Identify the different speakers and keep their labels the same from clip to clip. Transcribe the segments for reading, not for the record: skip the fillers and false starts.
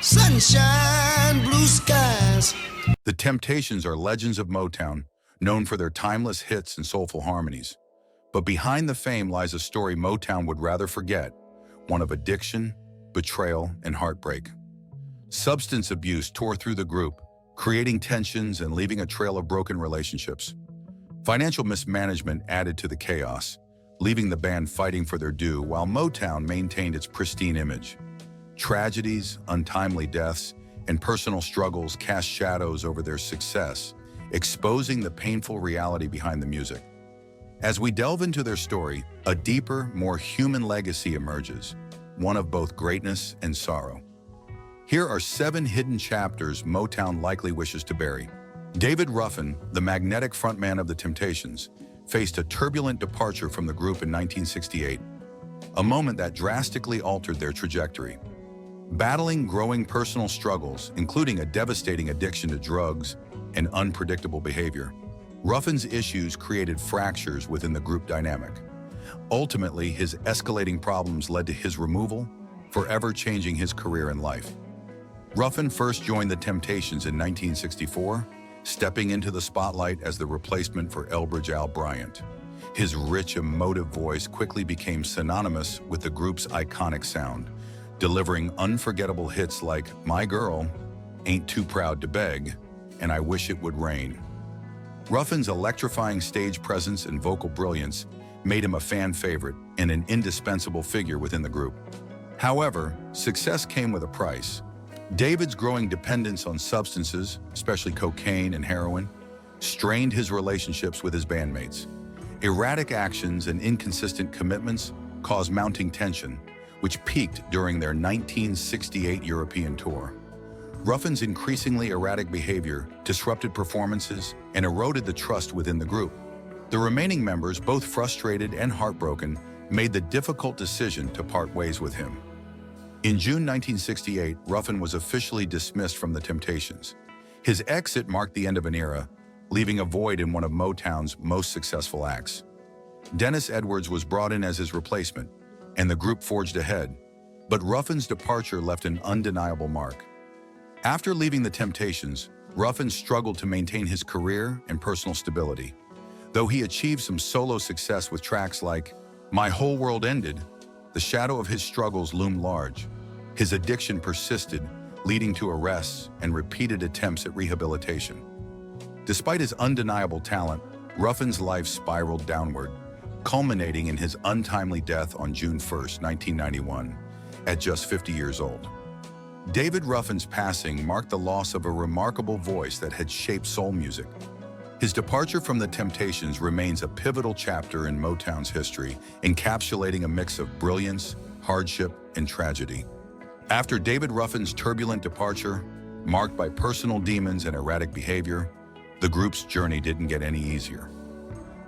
Speaker 1: sunshine, blue skies.
Speaker 2: The Temptations are legends of Motown, known for their timeless hits and soulful harmonies. But behind the fame lies a story Motown would rather forget, one of addiction, betrayal, and heartbreak. Substance abuse tore through the group, creating tensions and leaving a trail of broken relationships. Financial mismanagement added to the chaos, leaving the band fighting for their due while Motown maintained its pristine image. Tragedies, untimely deaths, and personal struggles cast shadows over their success, exposing the painful reality behind the music. As we delve into their story, a deeper, more human legacy emerges, one of both greatness and sorrow. Here are 7 hidden chapters Motown likely wishes to bury. David Ruffin, the magnetic frontman of the Temptations, faced a turbulent departure from the group in 1968, a moment that drastically altered their trajectory. Battling growing personal struggles, including a devastating addiction to drugs and unpredictable behavior, Ruffin's issues created fractures within the group dynamic. Ultimately, his escalating problems led to his removal, forever changing his career and life. Ruffin first joined the Temptations in 1964, stepping into the spotlight as the replacement for Elbridge Al Bryant. His rich, emotive voice quickly became synonymous with the group's iconic sound, delivering unforgettable hits like My Girl, Ain't Too Proud to Beg, and I Wish It Would Rain. Ruffin's electrifying stage presence and vocal brilliance made him a fan favorite and an indispensable figure within the group. However, success came with a price. David's growing dependence on substances, especially cocaine and heroin, strained his relationships with his bandmates. Erratic actions and inconsistent commitments caused mounting tension, which peaked during their 1968 European tour. Ruffin's increasingly erratic behavior disrupted performances and eroded the trust within the group. The remaining members, both frustrated and heartbroken, made the difficult decision to part ways with him. In June 1968, Ruffin was officially dismissed from the Temptations. His exit marked the end of an era, leaving a void in one of Motown's most successful acts. Dennis Edwards was brought in as his replacement, and the group forged ahead, but Ruffin's departure left an undeniable mark. After leaving the Temptations, Ruffin struggled to maintain his career and personal stability. Though he achieved some solo success with tracks like My Whole World Ended, the shadow of his struggles loomed large. His addiction persisted, leading to arrests and repeated attempts at rehabilitation. Despite his undeniable talent, Ruffin's life spiraled downward, culminating in his untimely death on June 1, 1991, at just 50 years old. David Ruffin's passing marked the loss of a remarkable voice that had shaped soul music. His departure from the Temptations remains a pivotal chapter in Motown's history, encapsulating a mix of brilliance, hardship, and tragedy. After David Ruffin's turbulent departure, marked by personal demons and erratic behavior, the group's journey didn't get any easier.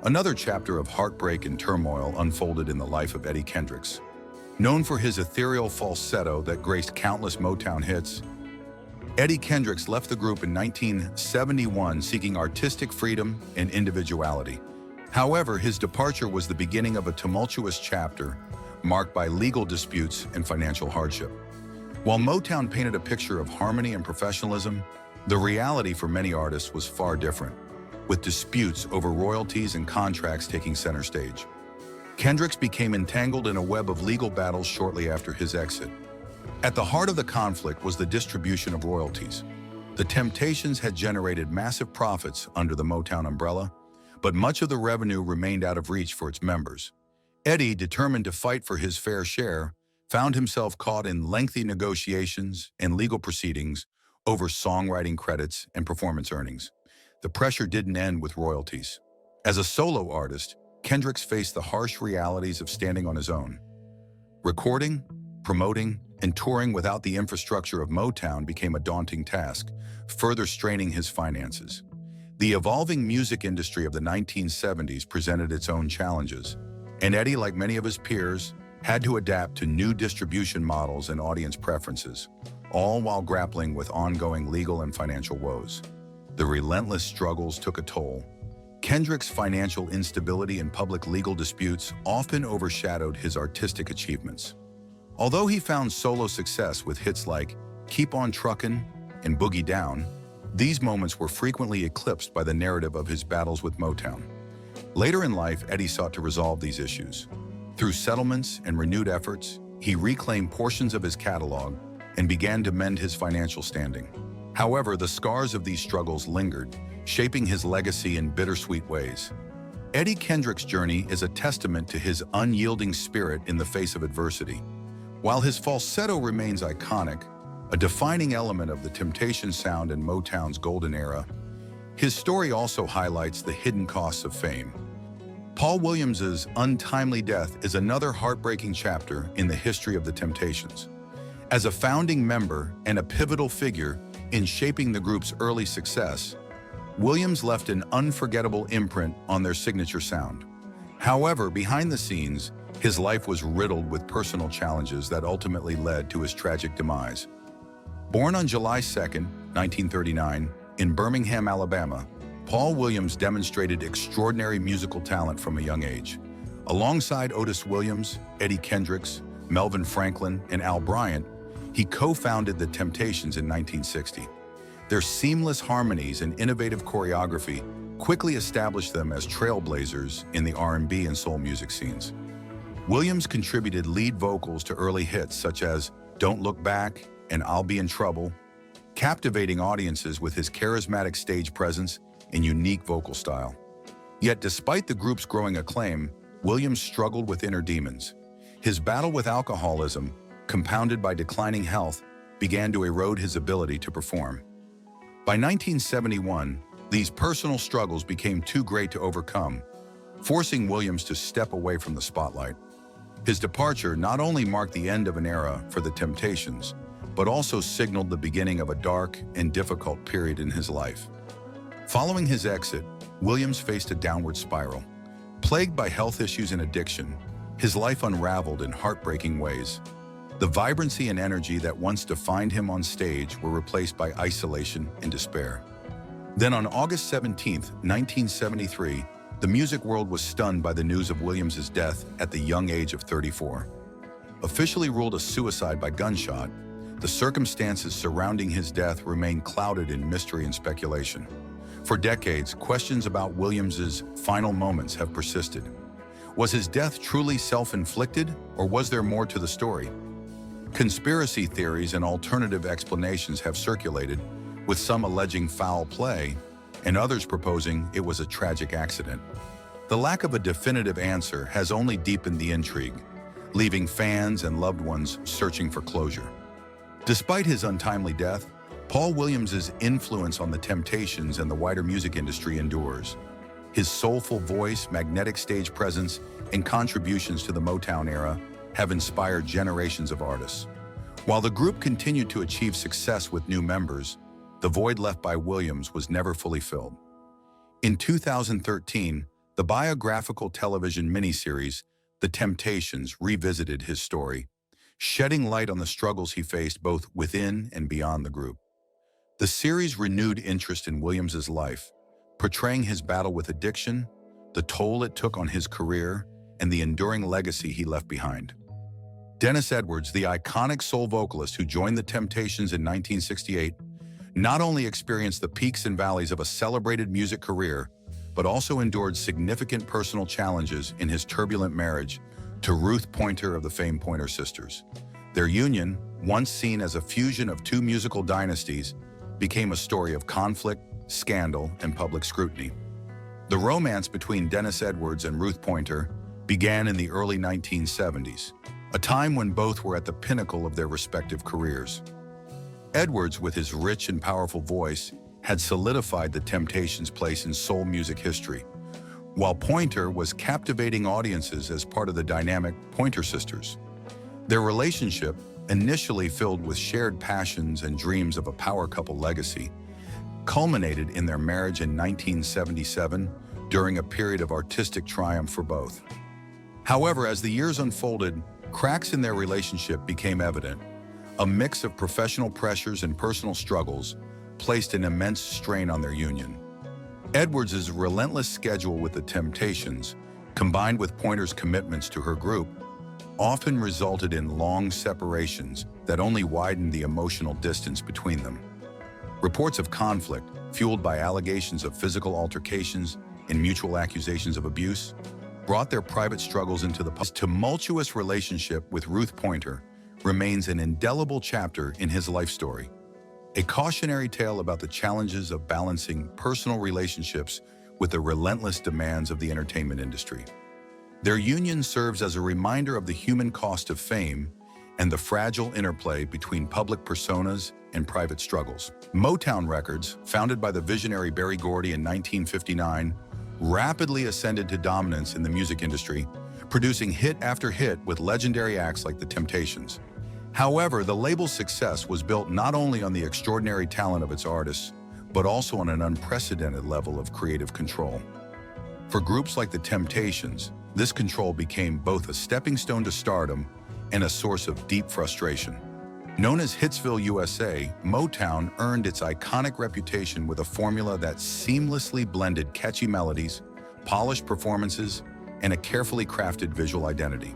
Speaker 2: Another chapter of heartbreak and turmoil unfolded in the life of Eddie Kendricks. Known for his ethereal falsetto that graced countless Motown hits, Eddie Kendricks left the group in 1971 seeking artistic freedom and individuality. However, his departure was the beginning of a tumultuous chapter marked by legal disputes and financial hardship. While Motown painted a picture of harmony and professionalism, the reality for many artists was far different, with disputes over royalties and contracts taking center stage. Kendricks became entangled in a web of legal battles shortly after his exit. At the heart of the conflict was the distribution of royalties. The Temptations had generated massive profits under the Motown umbrella, but much of the revenue remained out of reach for its members. Eddie, determined to fight for his fair share, found himself caught in lengthy negotiations and legal proceedings over songwriting credits and performance earnings. The pressure didn't end with royalties. As a solo artist, Kendricks faced the harsh realities of standing on his own. Recording, promoting, and touring without the infrastructure of Motown became a daunting task, further straining his finances. The evolving music industry of the 1970s presented its own challenges, and Eddie, like many of his peers, had to adapt to new distribution models and audience preferences, all while grappling with ongoing legal and financial woes. The relentless struggles took a toll. Kendrick's financial instability and public legal disputes often overshadowed his artistic achievements. Although he found solo success with hits like Keep On Truckin', and Boogie Down, these moments were frequently eclipsed by the narrative of his battles with Motown. Later in life, Eddie sought to resolve these issues. Through settlements and renewed efforts, he reclaimed portions of his catalog and began to mend his financial standing. However, the scars of these struggles lingered, shaping his legacy in bittersweet ways. Eddie Kendricks' journey is a testament to his unyielding spirit in the face of adversity. While his falsetto remains iconic, a defining element of the Temptation sound and Motown's golden era, his story also highlights the hidden costs of fame. Paul Williams's untimely death is another heartbreaking chapter in the history of the Temptations. As a founding member and a pivotal figure in shaping the group's early success, Williams left an unforgettable imprint on their signature sound. However, behind the scenes, his life was riddled with personal challenges that ultimately led to his tragic demise. Born on July 2, 1939, in Birmingham, Alabama, Paul Williams demonstrated extraordinary musical talent from a young age. Alongside Otis Williams, Eddie Kendricks, Melvin Franklin, and Al Bryant, he co-founded the Temptations in 1960. Their seamless harmonies and innovative choreography quickly established them as trailblazers in the R&B and soul music scenes. Williams contributed lead vocals to early hits such as Don't Look Back and I'll Be in Trouble, captivating audiences with his charismatic stage presence and unique vocal style. Yet despite the group's growing acclaim, Williams struggled with inner demons. His battle with alcoholism, compounded by declining health, began to erode his ability to perform. By 1971, these personal struggles became too great to overcome, forcing Williams to step away from the spotlight. His departure not only marked the end of an era for the Temptations, but also signaled the beginning of a dark and difficult period in his life. Following his exit, Williams faced a downward spiral. Plagued by health issues and addiction, his life unraveled in heartbreaking ways. The vibrancy and energy that once defined him on stage were replaced by isolation and despair. Then on August 17, 1973, the music world was stunned by the news of Williams's death at the young age of 34. Officially ruled a suicide by gunshot, the circumstances surrounding his death remain clouded in mystery and speculation. For decades, questions about Williams's final moments have persisted. Was his death truly self-inflicted, or was there more to the story? Conspiracy theories and alternative explanations have circulated, with some alleging foul play and others proposing it was a tragic accident. The lack of a definitive answer has only deepened the intrigue, leaving fans and loved ones searching for closure. Despite his untimely death, Paul Williams's influence on the Temptations and the wider music industry endures. His soulful voice, magnetic stage presence, and contributions to the Motown era have inspired generations of artists. While the group continued to achieve success with new members, the void left by Williams was never fully filled. In 2013, the biographical television miniseries, The Temptations, revisited his story, shedding light on the struggles he faced both within and beyond the group. The series renewed interest in Williams's life, portraying his battle with addiction, the toll it took on his career, and the enduring legacy he left behind. Dennis Edwards, the iconic soul vocalist who joined the Temptations in 1968, not only experienced the peaks and valleys of a celebrated music career, but also endured significant personal challenges in his turbulent marriage to Ruth Pointer of the famed Pointer Sisters. Their union, once seen as a fusion of two musical dynasties, became a story of conflict, scandal, and public scrutiny. The romance between Dennis Edwards and Ruth Pointer began in the early 1970s, a time when both were at the pinnacle of their respective careers. Edwards, with his rich and powerful voice, had solidified the Temptations' place in soul music history, while Pointer was captivating audiences as part of the dynamic Pointer Sisters. Their relationship, initially filled with shared passions and dreams of a power couple legacy, culminated in their marriage in 1977 during a period of artistic triumph for both. However, as the years unfolded, cracks in their relationship became evident. A mix of professional pressures and personal struggles placed an immense strain on their union. Edwards' relentless schedule with the Temptations, combined with Pointer's commitments to her group, often resulted in long separations that only widened the emotional distance between them. Reports of conflict, fueled by allegations of physical altercations and mutual accusations of abuse, brought their private struggles into the public. His tumultuous relationship with Ruth Pointer remains an indelible chapter in his life story, a cautionary tale about the challenges of balancing personal relationships with the relentless demands of the entertainment industry. Their union serves as a reminder of the human cost of fame and the fragile interplay between public personas and private struggles. Motown Records, founded by the visionary Berry Gordy in 1959, rapidly ascended to dominance in the music industry, producing hit after hit with legendary acts like The Temptations. However, the label's success was built not only on the extraordinary talent of its artists, but also on an unprecedented level of creative control. For groups like The Temptations, this control became both a stepping stone to stardom and a source of deep frustration. Known as Hitsville, USA, Motown earned its iconic reputation with a formula that seamlessly blended catchy melodies, polished performances, and a carefully crafted visual identity.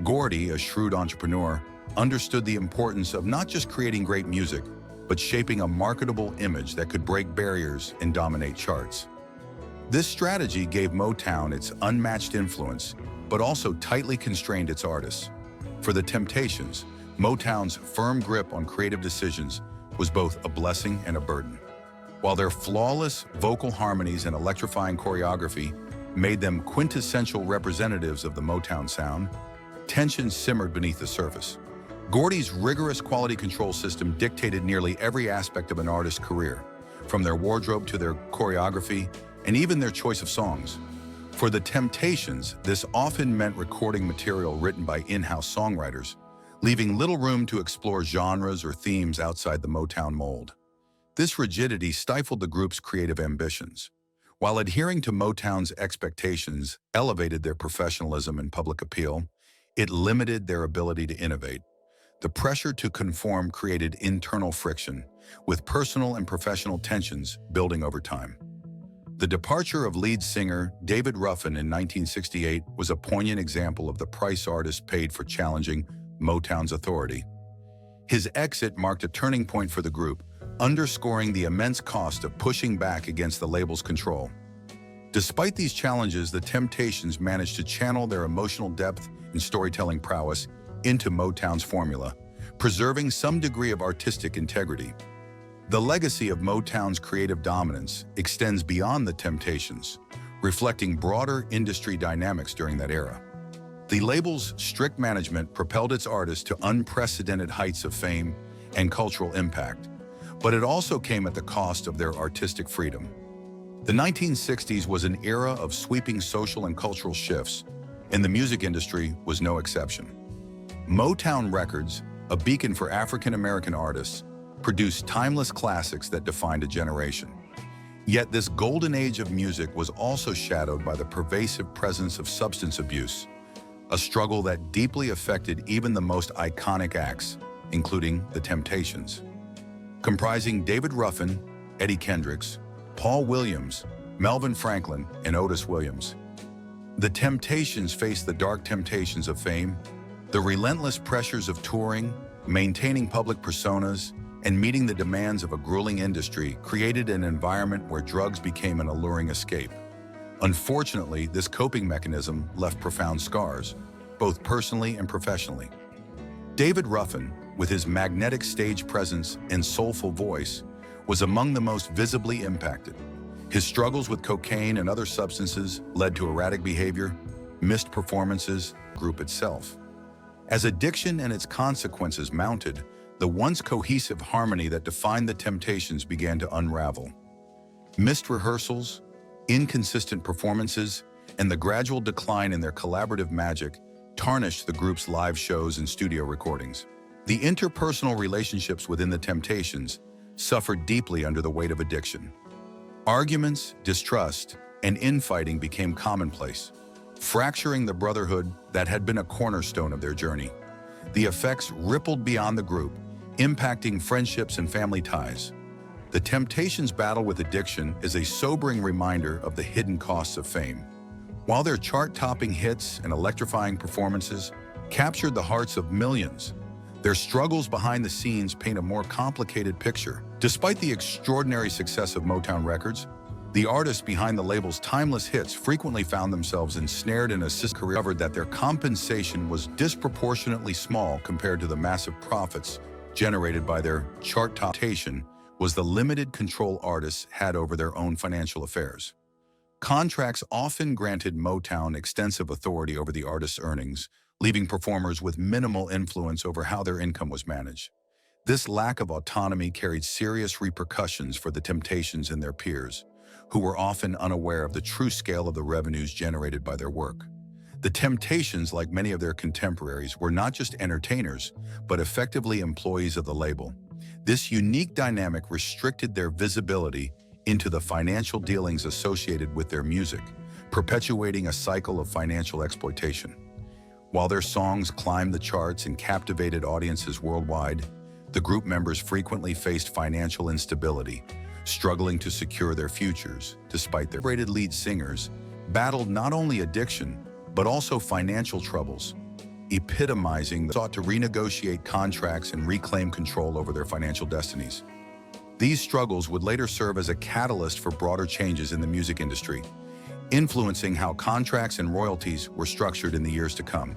Speaker 2: Gordy, a shrewd entrepreneur, understood the importance of not just creating great music, but shaping a marketable image that could break barriers and dominate charts. This strategy gave Motown its unmatched influence, but also tightly constrained its artists. For The Temptations, Motown's firm grip on creative decisions was both a blessing and a burden. While their flawless vocal harmonies and electrifying choreography made them quintessential representatives of the Motown sound, tension simmered beneath the surface. Gordy's rigorous quality control system dictated nearly every aspect of an artist's career, from their wardrobe to their choreography, and even their choice of songs. For The Temptations, this often meant recording material written by in-house songwriters, leaving little room to explore genres or themes outside the Motown mold. This rigidity stifled the group's creative ambitions. While adhering to Motown's expectations elevated their professionalism and public appeal, it limited their ability to innovate. The pressure to conform created internal friction, with personal and professional tensions building over time. The departure of lead singer David Ruffin in 1968 was a poignant example of the price artists paid for challenging Motown's authority. His exit marked a turning point for the group, underscoring the immense cost of pushing back against the label's control. Despite these challenges, the Temptations managed to channel their emotional depth and storytelling prowess into Motown's formula, preserving some degree of artistic integrity. The legacy of Motown's creative dominance extends beyond The Temptations, reflecting broader industry dynamics during that era. The label's strict management propelled its artists to unprecedented heights of fame and cultural impact, but it also came at the cost of their artistic freedom. The 1960s was an era of sweeping social and cultural shifts, and the music industry was no exception. Motown Records, a beacon for African-American artists, produced timeless classics that defined a generation. Yet this golden age of music was also shadowed by the pervasive presence of substance abuse, a struggle that deeply affected even the most iconic acts, including The Temptations. Comprising David Ruffin, Eddie Kendricks, Paul Williams, Melvin Franklin, and Otis Williams. The Temptations faced the dark temptations of fame, the relentless pressures of touring, maintaining public personas, and meeting the demands of a grueling industry created an environment where drugs became an alluring escape. Unfortunately, this coping mechanism left profound scars, both personally and professionally. David Ruffin, with his magnetic stage presence and soulful voice, was among the most visibly impacted. His struggles with cocaine and other substances led to erratic behavior, missed performances, group itself. As addiction and its consequences mounted, the once cohesive harmony that defined the Temptations began to unravel. Missed rehearsals, inconsistent performances, and the gradual decline in their collaborative magic tarnished the group's live shows and studio recordings. The interpersonal relationships within the Temptations suffered deeply under the weight of addiction. Arguments, distrust, and infighting became commonplace, fracturing the brotherhood that had been a cornerstone of their journey. The effects rippled beyond the group, impacting friendships and family ties. The Temptations' battle with addiction is a sobering reminder of the hidden costs of fame. While their chart-topping hits and electrifying performances captured the hearts of millions, Their struggles behind the scenes paint a more complicated picture. Despite the extraordinary success of Motown Records, the artists behind the label's timeless hits frequently found themselves ensnared in a career discovered that their compensation was disproportionately small compared to the massive profits generated by their chart-top was the limited control artists had over their own financial affairs. Contracts often granted Motown extensive authority over the artists' earnings, leaving performers with minimal influence over how their income was managed. This lack of autonomy carried serious repercussions for the Temptations and their peers, who were often unaware of the true scale of the revenues generated by their work. The Temptations, like many of their contemporaries, were not just entertainers, but effectively employees of the label. This unique dynamic restricted their visibility into the financial dealings associated with their music, perpetuating a cycle of financial exploitation. While their songs climbed the charts and captivated audiences worldwide, the group members frequently faced financial instability, struggling to secure their futures. Despite their rated lead singers, battled not only addiction, but also financial troubles, epitomizing the sought to renegotiate contracts and reclaim control over their financial destinies. These struggles would later serve as a catalyst for broader changes in the music industry, influencing how contracts and royalties were structured in the years to come.